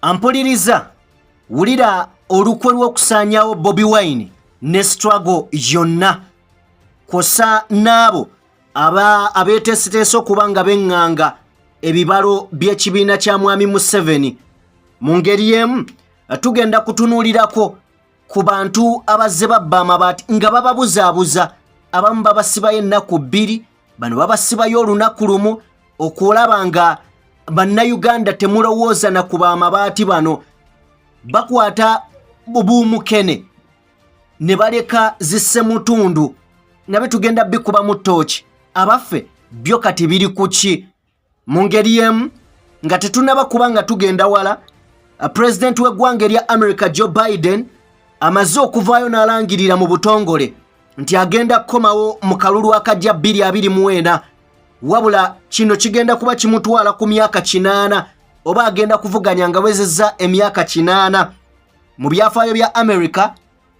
Ampuliriza wulira olukwe lw'okusanyawo Bobi Wine ne Situlago Yonna kosa n'abo abeeteeseteese okuba nga beŋŋanga ebibalo by'ekibiina kya mwami Museveni. Mu ngeri y'emu tugenda kutunuulirako ku bantu abazze babba amabaati nga bababuzaabuza, abamu babasibayo ennaku 2, bano babasibayo olunaku lumu, okulaba nga bannayuganda temulowooza na kuba amabaati bano bakwata buumukene ne baleka zisse mutundu nabe tugenda bikuba mu ttooki. Abaffe byo kati biri ku ki? Mu ngeri y'emu nga tetunaba kuba nga tugenda wala, pulezidenti w'eggwanga erya America Joe Biden amaze okuvaayo n'alangirira mu butongole nti agenda kukomawo mu kalulu akajja 2024, wabula kino kigenda kuba kimutwala ku myaka 8 oba agenda kuvuganya nga wezezza emyaka 8. Mu byafaayo bya America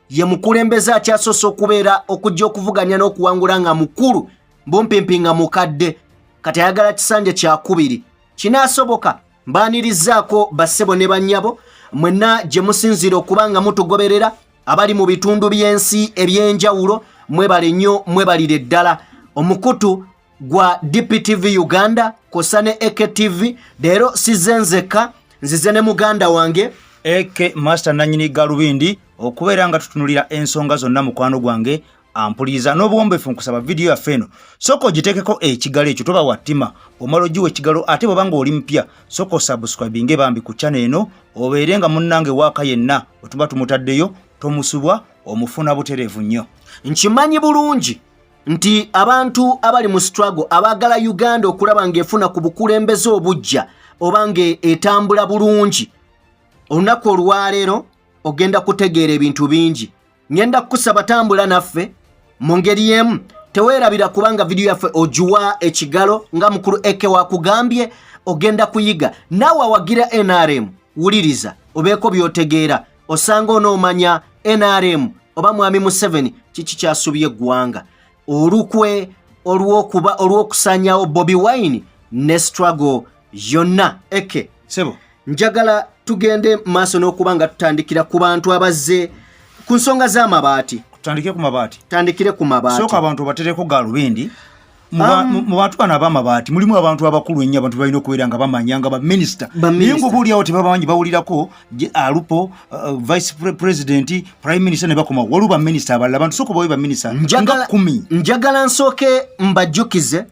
ye mukulembeze akyasoose okubeera okujja okuvuganya n'okuwangula nga mukulu mbumpimpi nga mukadde, kati ayagala kisanja kyakubiri. Kinaasoboka mbaanirizaako bassebo ne bannyabo mwenna gye musinzira okuba nga mutugoberera abali mu bitundu by'ensi eby'enjawulo, mwebale nnyo, mwebalire ddala. Omukutu gwa DPTV Uganda kosa ne EKTV, leero sizze nzekka, nzize ne muganda wange Eke Master Nanyini Galubindi okubeera nga tutunulira ensonga zonna mukwano gwange. Ampuliriza n'obuwombeefu nkusaba video yaffe eno soko ogiteekeko ekigalo ekyo toba wattima omala ogiwa ekigalo, ate bw'obanga oli mpya soko subscribinge bambi ku channel eno obeere nga munnange waaka yenna otuba tumutaddeyo tomusubwa omufuna butereevu nnyo. Nkimanyi bulungi nti abantu abali mu struggle abaagala Uganda okulaba ng'efuna ku bukulembeze obujja oba ng'etambula bulungi, olunaku olwaleero ogenda kutegeera ebintu bingi. Ngenda kukusaba tambula naffe mu ngeri y'emu, teweerabira kubanga video yaffe ogiwa ekigalo nga mukulu Eke wakugambye, ogenda kuyiga naawe awagira NRM. Wuliriza obeeko by'otegeera, osanga onoomanya NRM oba mwami Museveni kiki kyasubye eggwanga. Olukwe olw'okusanyawo Bobi Wine ne Situlago Yonna. Eke sebo njagala tugende maaso n'okuba nga tutandikira ku bantu abazze ku nsonga z'amabaati. Tutandikire ku mabaati. Tandikire ku mabaati. Sooka abantu batereko Galubindi. Mu bantu bano ab'amabaati mulimu abantu abakulu ennyo, abantu balina okubeera nga bamanya nga baminisita. Naye ng'obuulirawo tebabamanyi bawulirako alupo vice president, prime minister ne bakoma waliwo baminisita abalala. Abantu sooka bawe baminisita nga 10. Njagala nsooke mbajjukize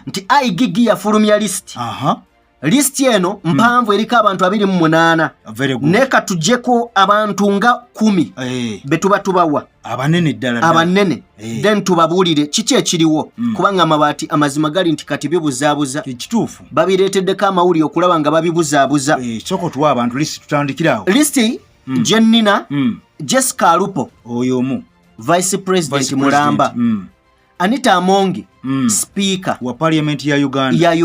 nti IGG yafulumya lisiti. Lisiti eno mpanvu eriko abantu 28. Ne katujjeko abantu nga 10 betuba tubawa abanene ddala abanene, then tubabuulire kiki ekiriwo kubanga amabaati amazima gali nti kati bibuzaabuza. Ekituufu babireeteddeko amawulire okulaba nga babibuzaabuza. Soko tuwa abantu lisiti tutandikirawo. Lisiti Jennina Jessica Alupo oyo omu vice president Mulamba, Anita Amongi speaker wa parliament ya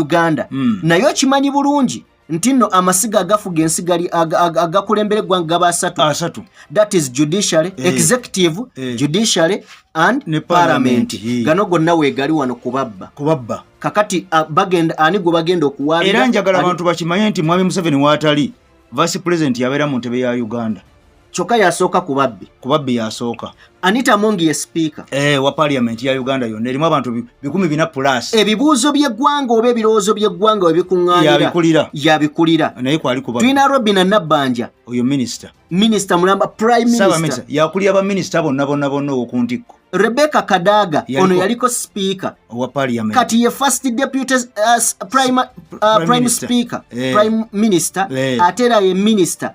Uganda. Naye okimanyi bulungi nti nno amasiga agafuga ensi gali agakulembera eggwanga gaba 3. That is judiciary, executive, judiciary and ne parliament. Gano gonna weegali wano kubabba. Kakati ani gwe bagenda okuwabira. Era njagala abantu bakimanye nti mwami Museveni waatali vice president yabeera mu ntebe ya Uganda. Kyokka yasooka kubabbi yasooka. Anita Amongi ye speaker wa parliament ya Uganda yonna erimu abantu 400+. Ebibuuzo by'eggwanga oba ebirowoozo by'eggwanga we bikuŋŋaanira yabikulira. Naye kwali kubabbi. Tulina Robina Nabbanja oyo minister Mulamba prime minister. Yakulira baminisita bonna oku ntikko. Rebecca Kadaga ono yaliko speaker wa parliament. Kati ye first deputy prime speaker prime minister ate era ye minister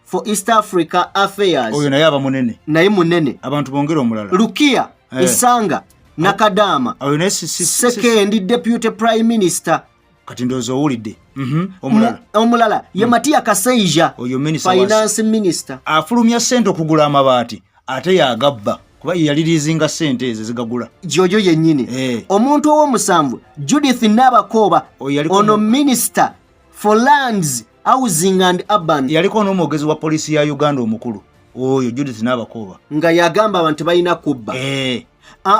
for East Africa Affairs. Oyo naye aba munene. Naye munene. Abantu bongera omulala. Lukia Isanga Nakadama. Oyo naye second deputy prime minister. Kati ndozo owulidde. Omulala ye Matia Kaseija. Oyo minister finance minister. Afulumya ssente okugula amabaati ate yagabba kuba yalirizinga ssente ezo zigagula. Jojo yennyini. Omuntu ow'omusanvu Judith Nabakooba ono minister for lands, housing and urban. Yaliko n'omwogezi wa polisi ya Uganda omukulu oyo Judith Nabakooba nga yagamba abantu balina kubba.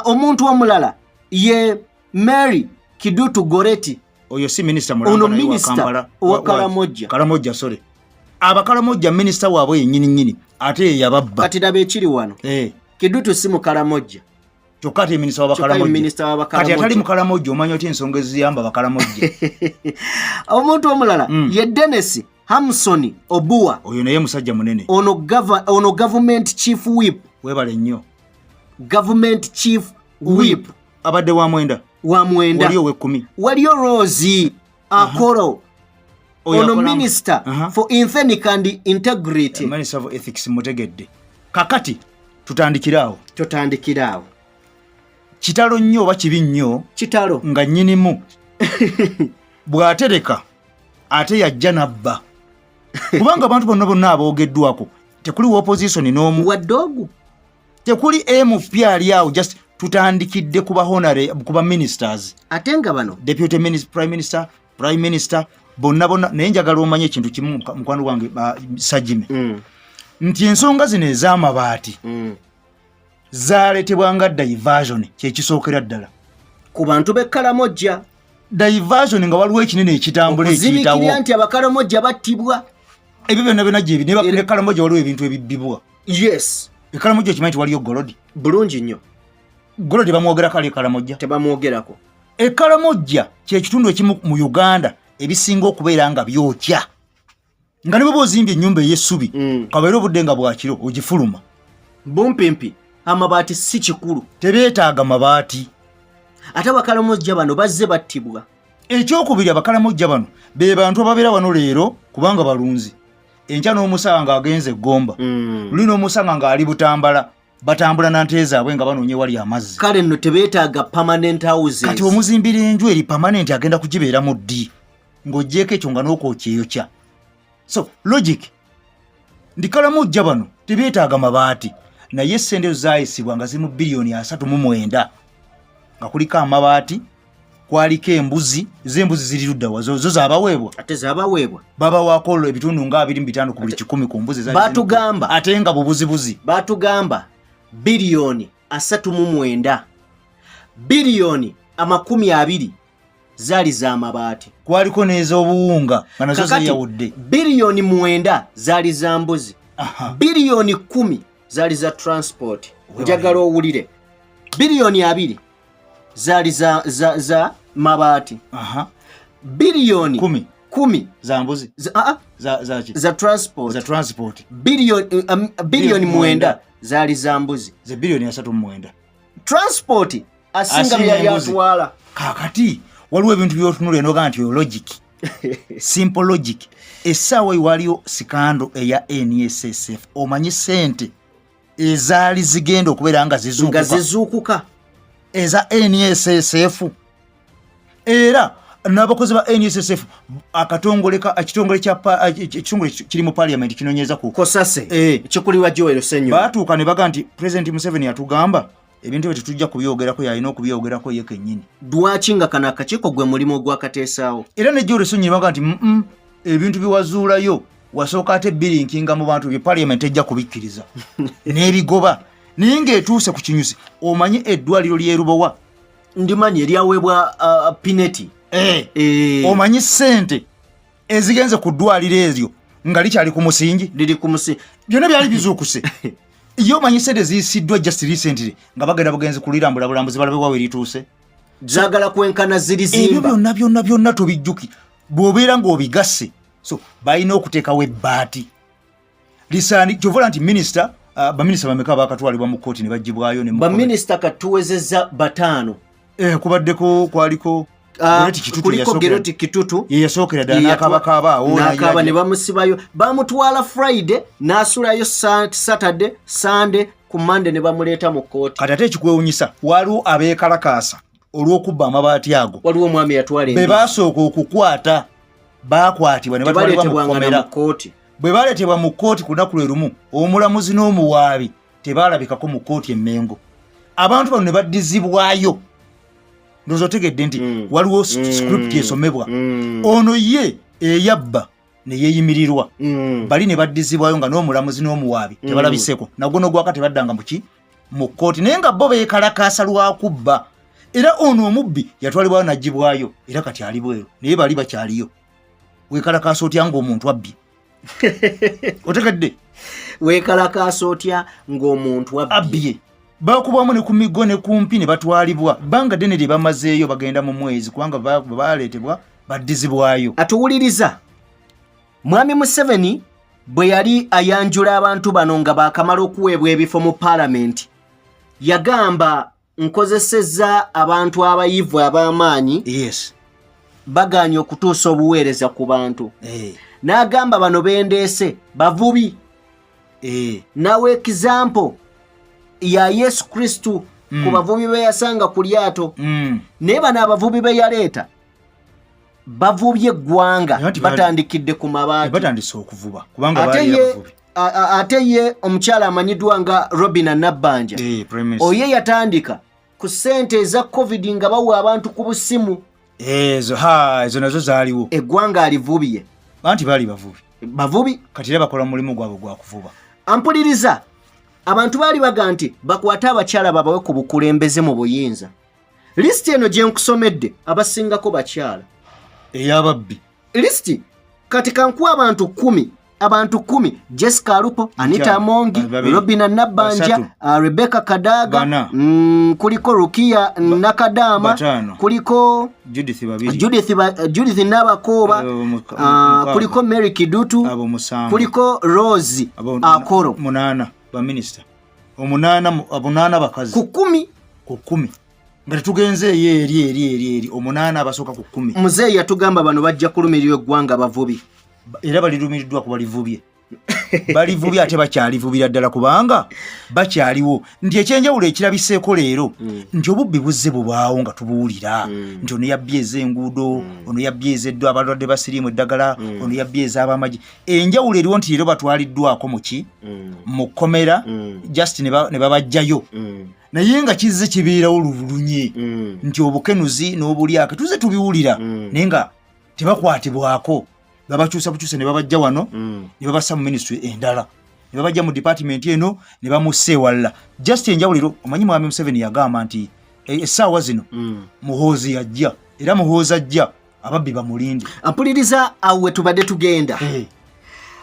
Omuntu omulala ye Mary Kidutu Goreti. Oyo si minister Mulamba wa Kampala wa Karamoja sorry. abakalamojja minisita waabwe yennyini ate yababba kati daba ekiri wano Kidutu si mukalamojja kyokka ate minisita w'abakalamojja kati atali mukalamojja omanya otya ensonga eziyamba abakalamojja omuntu omulala ye Dennis Hamson Obua oyo naye musajja munene ono government chief whip webale nnyo government chief whip abadde wa mwenda waliyo w'ekkumi waliyo Rose Akoro ono minister for ethnic and integrity minister for ethics mutegedde kakati tutandikiraawo kitalo nnyo oba kibi nnyo kitalo nga nnyinimu bw'atereka ate yajja nabba kubanga abantu bonna aboogeddwako tekuli opposition n'omu waddogu tekuli MP ali awo just tutandikidde kuba ministers ate nga bano deputy minister prime minister bonna naye njagala omanye ekintu kimu mukwano wange Sajime nti ensonga zino ez'amabaati zaaleetebwanga diversion kyekisookera ddala ku bantu b'ekkalamojja diversion nga waliwo ekinene ekitambula ekiyitawo okuzibikira nti abakalamojja battibwa ebyo byonna gyebi n'ekkalamojja waliwo ebintu ebibbibwa yes ekkalamojja okimanyi nti waliyo golodi bulungi nnyo golodi bamwogerako ali ekkalamojja tebamwogerako ekkalamojja kyekitundu ekimu mu Uganda ebisinga okubeera nga byokya nga ne bweba ozimbye ennyumba ey'essubi kabeera obudde nga bwakiro ogifuluma bumpimpi amabaati si kikulu tebeetaaga mabaati ate abakalamojja bano bazze battibwa ekyokubiri abakalamojja bano be bantu ababeera wano leero kubanga balunzi enkya n'omusawa ng'agenze eggomba luli n'omusawa ng'ali Butambala batambula nante zaabwe nga banoonye wali amazzi kale nno tebeetaaga permanent houses kati omuzimbira enju eri permanent agenda kugibeeramu ddi ng'oggyeko ekyo nga n'okwokyeeyokya so logic ndi kalamojja bano tebeetaaga mabaati naye essente zaayisibwa nga ziri mu biliyoni 39 nga kuliko amabaati kwaliko embuzi z'embuzi ziri luddawa zo zaabaweebwa ate zaabaweebwa babawaako ebitundu nga 25 ku buli 10 ku mbuzi baatugamba ate nga bubuzibuzi baatugamba biliyoni 39 biliyoni 20 zaali z'amabaati kwaliko n'ez'obuwunga nga nazo zeeyawudde biliyoni 9 zaali za mbuzi biliyoni 10 zaali za transport njagala owulire biliyoni 2 zaali za mabaati biliyoni 10 za mbuzi za transport biliyoni 9 zaali za mbuzi ze biliyoni 39 transport asinga byali atwala kakati waliwo ebintu byotunula enoga nti yo logic simple logic essaawa waliyo sikando eya NSSF omanyi sente ezaali zigenda okubeera nga zizuukuka eza NSSF era n'abakozi ba NSSF ekitongole kiri mu parliament kinoonyeza ku kosase kikulirwa Joel Senyo baatuuka ne baga nti President Museveni atugamba ebintu bye tujja kubyogerako yalina okubyogerako ye kennyini lwaki nga kana akakiiko gwe mulimu ogwakateesaawo era ne Joel Senyo baga nti ebintu biwazuulayo wasooka ate birinkinga mu bantu bye parliament ejja kubikkiriza n'ebigoba naye ng'etuuse ku kinyusi omanyi eddwaliro ly'erubowa ndimanyi eryaweebwa pineti omanyi ssente ezigenze ku ddwaliro eryo nga likyali ku musingi byonna byali bizuukuse ye omanyi ssente ziyisiddwa just recently nga bagenda bugenzi kulirambula bulambuzi balabe wawe erituuse zaagala kwenkana ziri zimba ebyo byonna tobijjuki bw'obeera ng'obigasse so balina okuteekawo ebbaati lisaani kyovola nti minisita baminisita bameka bakatwalibwa mu kkooti ne bagibwayo baminisita katuwezezza 5 kubaddeko kwaliko kuliko Geroti Kitutu yeyasookera ddala n'akaaba ne bamusibayo bamutwala Friday n'asulayo Saturday Sunday ku Monday ne bamuleeta mu kkooti kati ate ekikwewunyisa waliwo abeekalakaasa olw'okubba amabaati ago waliwo omwami yatwala be baasooka okukwata baakwatibwa ne batwalibwa mu kkomera bwe baleetebwa mu kkooti ku lunaku lwe lumu omulamuzi n'omuwaabi tebaalabikako mu kkooti e Mengo abantu bano ne baddizibwayo ndowooza otegedde nti waliwo script esomebwa ono ye eyabba ne yeeyimirirwa bali ne baddizibwayo nga n'omulamuzi n'omuwaabi tebalabiseko nagwo n'ogwaka tebaddanga mu kkooti naye nga bo beekalakaasa lwakubba era ono omubbi yatwalibwayo n'agibwayo era kati ali bweru naye bali bakyaliyo weekalakaasa otya ng'omuntu abbye otekedde weekalakaasa otya ng'omuntu abbye bakubwamu ne ku migo ne kumpi ne batwalibwa bbanga ddene lye bamazeeyo bagenda mu mwezi kubanga baleetebwa baddizibwayo. atuwuliriza mwami Museveni bwe yali ayanjula abantu bano nga baakamala okuweebwa ebifo mu paalamenti yagamba nkozesezza abantu abayivu ab'amaanyi yes bagaanye okutuusa obuweereza ku bantu n'agamba bano bendeese bavubi nawe example ya Yesu Kristu ku bavubi be yasanga ku lyato naye bano abavubi be yaleeta bavubye eggwanga batandikidde ku mabaati batandise okuvuba kubanga baali abavubi ate ye omukyala amanyiddwa nga Robina Nabbanja oye yatandika ku ssente eza covid nga bawa abantu ku busimu ezo nazo zaaliwo eggwanga alivubye anti baali bavubi kati era bakola mulimu gwabwe gwa kuvuba. Ampuliriza abantu baali baga nti bakwate abakyala babawe ku bukulembeze mu buyinza lisiti eno gye nkusomedde abasingako bakyala ey'ababbi lisiti kati kankuwa abantu 10 Jessica Alupo, Anita Mongi, Robina Nabbanja, Rebecca Kadaga, kuliko Rukia Nakadama, kuliko Judith Nabakoba, kuliko Mary Kidutu, kuliko Rose Akoro. Munana ba minister. Omunana bakazi. Ku 10. Nga tugenze eri omunana abasoka ku 10. Muzeeyi yatugamba bano bajja kulumirirwa eggwanga bavubi. Era balirumiriddwa ku balivubye balivubye ate bakyalivubira ddala kubanga bakyaliwo nti ekyenjawulo ekirabiseeko leero nti obubbi buzze bubaawo nga tubuwulira nti ono yabbye ez'enguudo ono yabbye ezeddwa abalwadde basiriimu eddagala ono yabbye ez'abamagi enjawulo eriwo nti leero batwaliddwako muki mu kkomera just ne babajjayo naye nga kizze kibeerawo lulunye nti obukenuzi n'obulyake tuzze tubiwulira naye nga tebakwatibwako babakyusa bukyuse ne babajja wano ne babassa mu ministry endala ne babajja mu department eno ne bamussa ewalala just enjawuliro omanyi mwami Museveni yagamba nti essaawa zino muhoozi yajja era muhoozi ajja ababbi bamulinde. Ampuliriza awe tubadde tugenda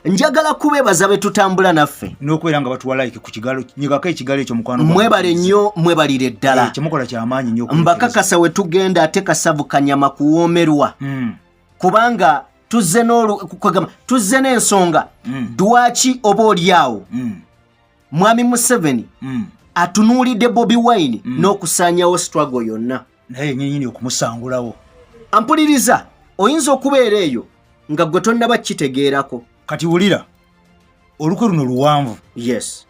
njagala kubeebaza be tutambula naffe n'okubeera nga batuwa like ku kigalo nyigako ekigalo ekyo mukwano mwebale nnyo mwebalire ddala kyemukola kyamaanyi nnyo mbakakasa we tugenda ate kasavu kanyama kuwoomerwa kubanga tuzze n'ensonga dwaki oba oliawo mwami Museveni atunuulidde Bobi Wine n'okusanyawo Situlago yonna naye nnyini okumusangulawo. Ampuliriza oyinza okubeera eyo nga gwe tonnaba kitegeerako kati wulira olukwe luno luwanvu yes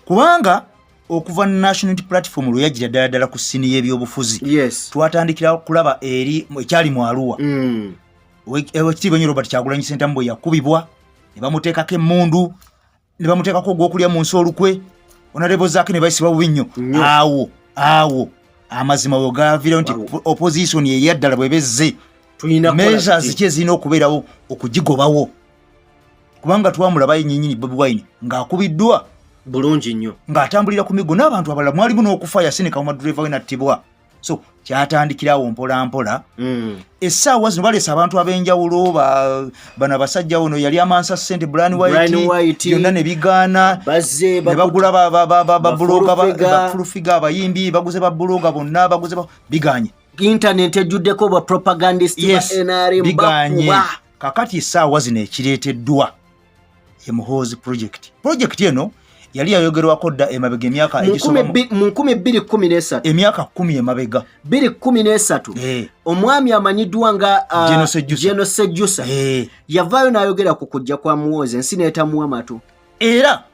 kubanga okuva national platform lwe yagira ddala ku ssini y'ebyobufuzi yes twatandikira kulaba eri ekyali mu Arua ekitiibwa nnyo Robert Kyagulanyi Ssentamu bwe yakubibwa ne bamuteekako emmundu ne bamuteekako ogw'okulya mu nsi olukwe onalebo zaake ne bayisiba bubi nnyo awo amazima we gaviirawo nti opposition eyaddala bwebezze measures ki ezirina okubeerawo okugigobawo kubanga twamulaba yennyini Bobi Wine ng'akubiddwa bulungi nnyo ng'atambulira ku migo n'abantu abalala mwalimu n'okufa yasinika omumadureeva we nattibwa so kyatandikirawo mpola mpola essaawa zino baleesa abantu ab'enjawulo bano abasajja ono yali amansa ssente Brian White byonna ne bigaana ne bagula babuloga bafulufiga abayimbi baguze babuloga bonna baguze biganye internet ejjuddeko ba propagandist NRM biganye kakati essaawa zino ekireeteddwa ye Muhoozi project eno yali yayogerwako dda emabega emyaka egisoba mu 2013 emyaka 10 emabega 2013 omwami amanyiddwa nga Geno Sejjusa yavaayo n'ayogera ku kujja kwa Muhoozi ensi n'etamuwa matu era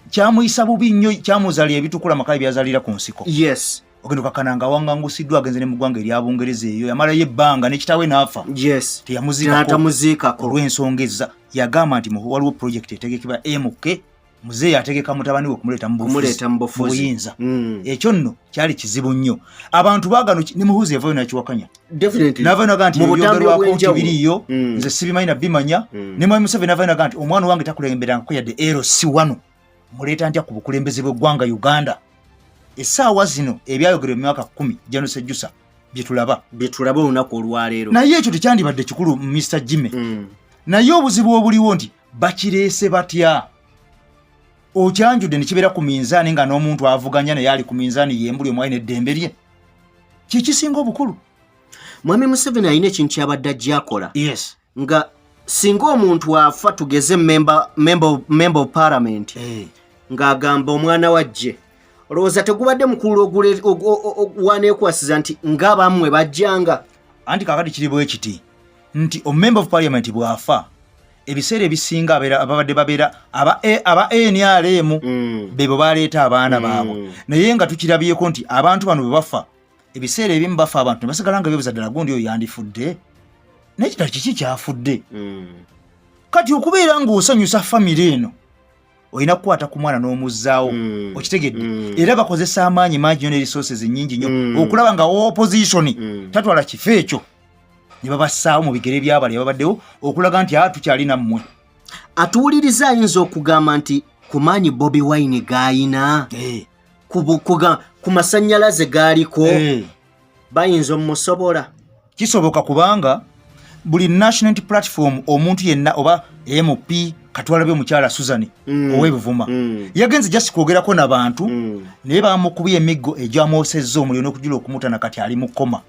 kyamuyisa bubi nnyo kyamuzaalira ebitukula makala byazaalira ku nsiko yes ogenda okakananga wangangusiddwa agenze ne mu ggwanga eryabungereza eyo yamalayo ebbanga nekitawe n'afa yes teyamuziikako olw'ensonga yagamba nti waliwo project etegekebwa MK muzeeyi ategeka mutabani we okumuleeta mu buyinza ekyo nno kyali kizibu nnyo abantu baagano ne Muhoozi yavayo nakiwakanya navayo naga nti ebyogerwako nti biriiyo nze sibimanyi nabimanya ne mwami Museveni navayo naga nti omwana wange takulemberangako yadde LC1 muleeta ntya ku bukulembeze bw'eggwanga Uganda essaawa zino ebyayogerwa mu myaka 10 Geno Sejjusa byetulaba olunaku olwaleero naye ekyo tekyandibadde kikulu Mr. Jimmy naye obuzibu obuliwo nti bakireese batya okyanjudde ne kibeera ku minzaani nga n'omuntu avuganya naye ali ku minzaani yembuli omwali n'eddembe lye kikisinga obukulu. Mwami Museveni alina ekintu kyabadde ajja akola. Yes. Nga singa omuntu afa tugeze member of parliament ng'agamba omwana wajje olowooza tegubadde mukulu waneekwasiza nti ng'abammwe bajjanga. Anti kakati kiri bwe kiti nti omember of parliament bw'afa ebiseera ebisinga ababadde babeera aba NRM bebo baleeta abaana baabo naye nga tukirabyeko nti abantu bano bwe bafa ebiseera ebimu bafa abantu ne basigala nga beebuuza ddala gundi oyo yandifudde naye kitala kiki kyafudde. Kati okubeera ng'osanyusa famire eno olina kukwata ku mwana n'omuzzaawo okitegedde era bakozesa amaanyi mangi nnyo ne resources nnyingi nnyo okulaba nga opposition tatwala kifo ekyo ne babassaawo mu bigere by'abali ababaddewo okulaga nti tukyali nammwe. Atuwuliriza ayinza okugamba nti ku maanyi Bobi Wine g'ayina ku masannyalaze g'aliko bayinza omusobola. Kisoboka kubanga buli national platform omuntu yenna oba MP katwala omukyala Susan ow'ebuvuma yagenze just kwogerako n'abantu naye bamukubye emiggo egyamwosezza omuliro n'okujula okumutana kati ali mu kkoma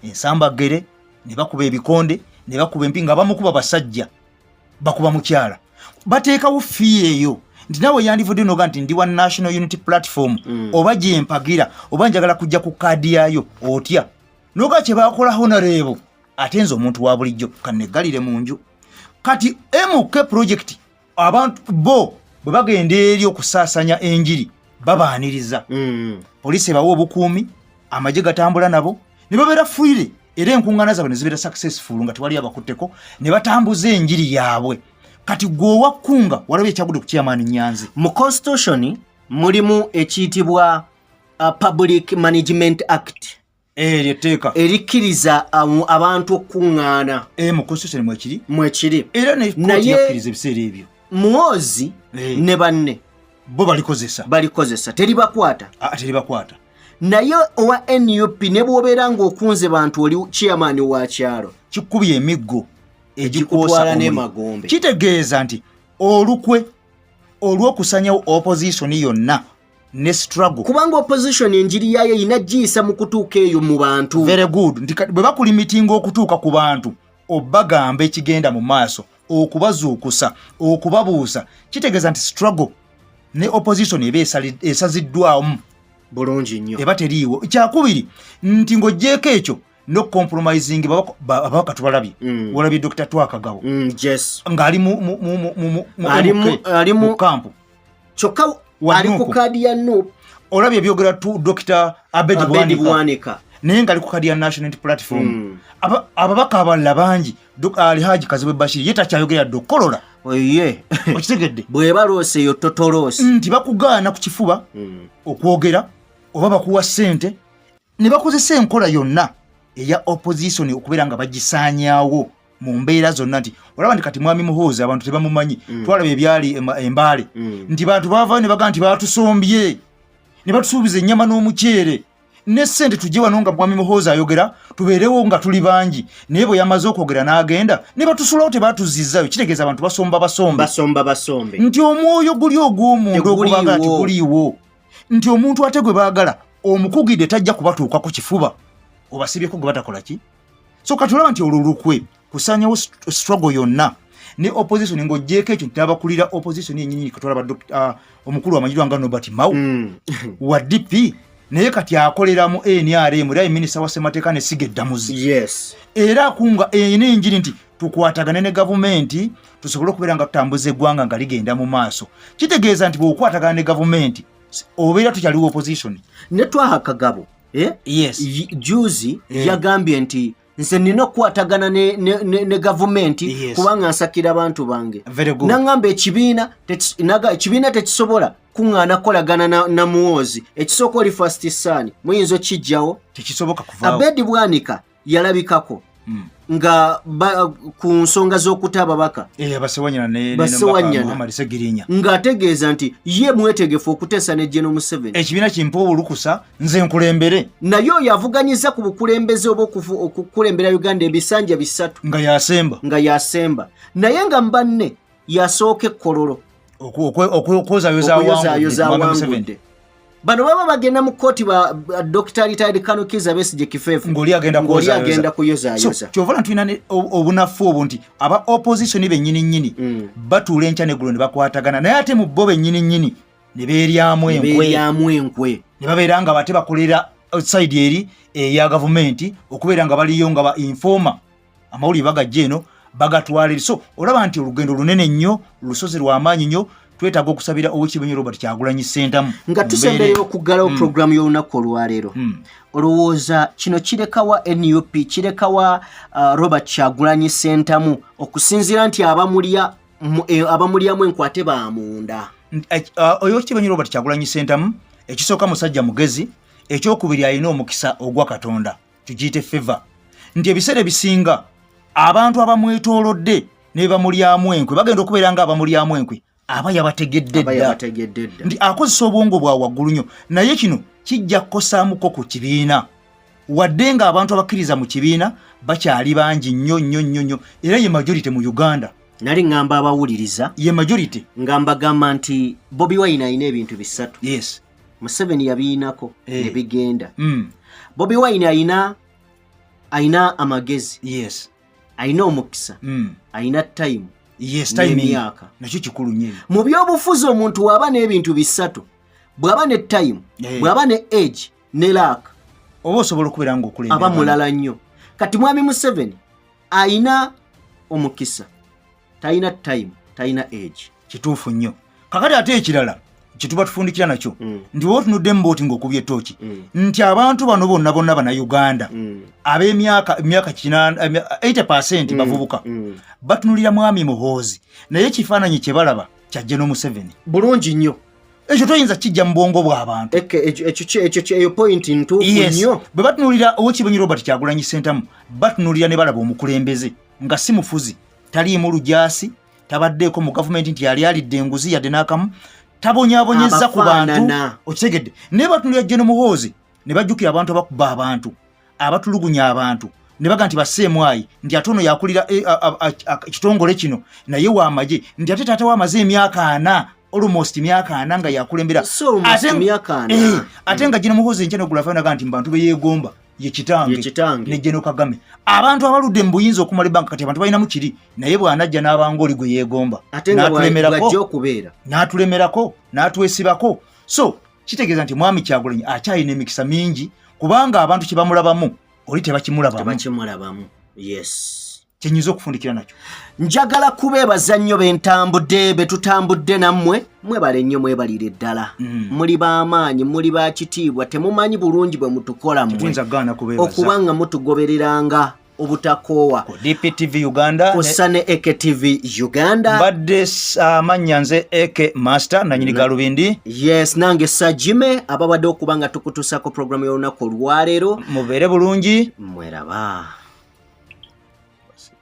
ensambagere ne bakuba ebikonde ne bakuba empi nga bamukuba basajja bakuba mukyala bateekawo fii eyo nti nawe yandivudde noga nti ndi wa National Unity Platform oba gye mpagira oba njagala kujja ku kaadi yaayo otya noga kye bakola honorable ate nze omuntu wa bulijjo kannegalire mu nju. Kati MK project abantu bo bwe bagenda eri okusaasanya enjiri babaaniriza poliisi bawa obukuumi amagye gatambula nabo ne babeera fuire era enkuŋŋaana zaabwe ne zibeera successful nga tewali abakutteko ne batambuza enjiri yaabwe. Kati gw'owakkunga walabye ekyagudde ku Chairman Nyanzi. Mu constitution mulimu ekiyitibwa Public Management Act eriteeka erikkiriza abantu okkuŋŋaana mu constitution mwekiri era ne kkooti yakkiriza ebiseera ebyo muwozi ne banne bo balikozesa teribakwata naye owa NUP ne bw'obeera ng'okunze bantu oli chairman wa kyalo kikubye emiggo egikutwala n'emagombe. Kitegeeza nti olukwe olw'okusanyawo opposition yonna ne struggle kubanga opposition enjiri yayo inagiyisa mu kutuuka eyo mu bantu. Very good. Nti bwe bakulimitinga okutuuka ku bantu obagamba ekigenda mu maaso okubazuukusa okubabuusa kitegeeza nti struggle ne opposition eba esaziddwamu bulungi nnyo eba teriiwo. Kyakubiri nti ng'oggyeko ekyo no compromising ababaka tubalabye walabye Dr. Twakagabo yes ng'ali mu kampu kyokka ali ku kaadi ya NUP olabye byogera tu Dr. Abedi Bwanika naye ng'ali ku kaadi ya National Platform ababaka abalala bangi Alhaji Kazibwe Bashir ye takyayogera dokolola oye okitegedde bwe baloose yo totoloose nti bakugaana ku kifuba okwogera oba bakuwa ssente ne bakozesa enkola yonna eya opposition okubeera nga bagisaanyaawo mu mbeera zonna nti olaba nti kati mwami Muhoozi abantu tebamumanyi twalaba ebyali embaale nti bantu baavaayo ne bagaa nti baatusombye ne batusuubiza ennyama n'omuceere ne ssente tujje wano nga mwami Muhoozi ayogera tubeerewo nga tuli bangi naye bwe yamaze okwogera n'agenda ne batusulawo tebaatuzizzayo kitegeeza abantu basomba nti omwoyo guli ogw'omuntu ogubagala tiguliiwo nti omuntu ate gwe baagala omukugidde tajja kubatuuka ku kifuba obasibyeko gwe batakola ki. So katulaba nti olulukwe kusanyawo struggle yonna ne opposition ng'oggyeko ekyo nti abakulira opposition yennyini katulaba omukulu w'amanyirwa nga Nobert Mao wa DP naye kati akolera mu NRM era minisita wa Ssemateeka ne Sigeddamuzi era akunga n'enjiri nti tukwatagane ne gavumenti tusobole okubeera nga tutambuza eggwanga nga ligenda mu maaso. Kitegeeza nti bw'okwatagana ne gavumenti obeera tukyaliwo opposition. Ne Twaha Kagabo juzi yagambye nti nze nina okukwatagana ne gavumenti kubanga nsakira abantu bange nangamba ekibiina tekisobola kuŋŋaana kolagana na Muhoozi ekisooka oli first son muyinza okijjawo tekisoboka kuvaawo. Abedi Bwanika yalabikako nga ku nsonga z'okutaba baka basewanyana Segirinya ng'ategeeza nti ye mwetegefu okuteesa ne General Museveni ekibiina kimpa obulukusa nze nkulembere naye oyo avuganyiza ku bukulembeze oba okukulembera Uganda ebisanja 3 nga yasemba naye nga mbanne yasooka ekkololo okwozayoza wangudde bano baba bagenda mu kkooti ba Dr. Retired Colonel Kizza Besigye Kifeefu ng'oli agenda kuyozaayoza kyovala tulina obunafu obwo nti aba opposition bennyini batuula enkya neggulo ne bakwatagana naye ate mu bo bennyini ne beeryamu enkwe ne babeera nga bate bakolera outside eri eya gavumenti okubeera nga baliyo nga ba informa amawulire bagajja eno bagatwalira so olaba nti olugendo lunene nnyo lusozi lw'amaanyi nnyo twetaaga okusabira Oweekitiibwa Robert Kyagulanyi Ssentamu nga tusembereyo okuggalawo programu y'olunaku olwaleero olowooza kino kirekawa NUP kirekawa Robert Kyagulanyi Ssentamu okusinziira nti abamulyamu enkwate bamunda Oweekitiibwa Robert Kyagulanyi Ssentamu ekisooka musajja mugezi ekyokubiri alina omukisa ogwa Katonda tugiyite favor nti ebiseera ebisinga abantu abamwetoolodde ne bamulyamu enkwe bagenda okubeera nga abamulyamu enkwe aba yabategedde dda nti akozesa obwongo bwa waggulu nnyo naye kino kijja kukosaamuko ku kibiina wadde nga abantu abakkiriza mu kibiina bakyali bangi nnyo era ye majority mu Uganda nali ngamba abawuliriza ye majority ngambagamba nti Bobi Wine alina ebintu 3 yes Museveni yabiinako ne bigenda Bobi Wine alina amagezi yes alina omukisa alina time n'emyaka nakyo kikulu nnyo mu byobufuzi omuntu waba n'ebintu 3 bw'aba ne time bw'aba ne age ne luck oba osobola okubeera nga okulembera aba mulala nnyo kati mwami Museveni alina omukisa talina time talina age kituufu nnyo kakati ate ekirala kituba tufundikira nakyo nti wotunudde mbooti ng'okubye ettooki nti abantu bano bonna bannayuganda ab'emyaka 80% bavubuka batunulira mwami Muhoozi naye ekifaananyi kye balaba kya General Museveni bulungi nnyo ekyo toyinza kijja mu bwongo bw'abantu eyo point ntuufu nnyo bwe batunulira Oweekitiibwa Robert Kyagulanyi Ssentamu batunulira ne balaba omukulembeze nga si mufuzi taliimu lujaasi tabaddeeko mu gavumenti nti yali alidde enguzi yadde n'akamu tabonyaabonyezza ku bantu okitegedde naye batunulira General Muhoozi ne bajjukira abantu abakuba abantu abatulugunya abantu ne baga nti basseemwayi nti ate ono yakulira ekitongole kino naye w'amagye nti ate taata w'amaze emyaka 4 almost myaka 4 nga yakulembera ate nga General Muhoozi enkya negula afanaga nti mu bantu be yeegomba ye kitange ne General Kagame abantu abaludde mu buyinza okumala ebbanga kati abantu balinamu kiri naye bw'anajja n'abanga oli gwe yeegomba n'atulemerako n'atwesibako so kitegeeza nti mwami Kyagulanyi akyalina emikisa mingi kubanga abantu kye bamulabamu oli tebakimulabamu yes kyenyinza okufundikira nakyo njagala kubeebaza nnyo bentambudde betutambudde nammwe mwebale nnyo mwebalire ddala muli b'amaanyi muli ba kitiibwa temumanyi bulungi bwe mutukola mmwe okuba nga mutugobereranga obutakoowa DPTV Uganda kosa ne EKTV Uganda mbadde amannya nze Eke Master nanyini Galubindi yes nange Sajime ababadde okuba nga tukutusako programu y'olunaku olwaleero mubeere bulungi mweraba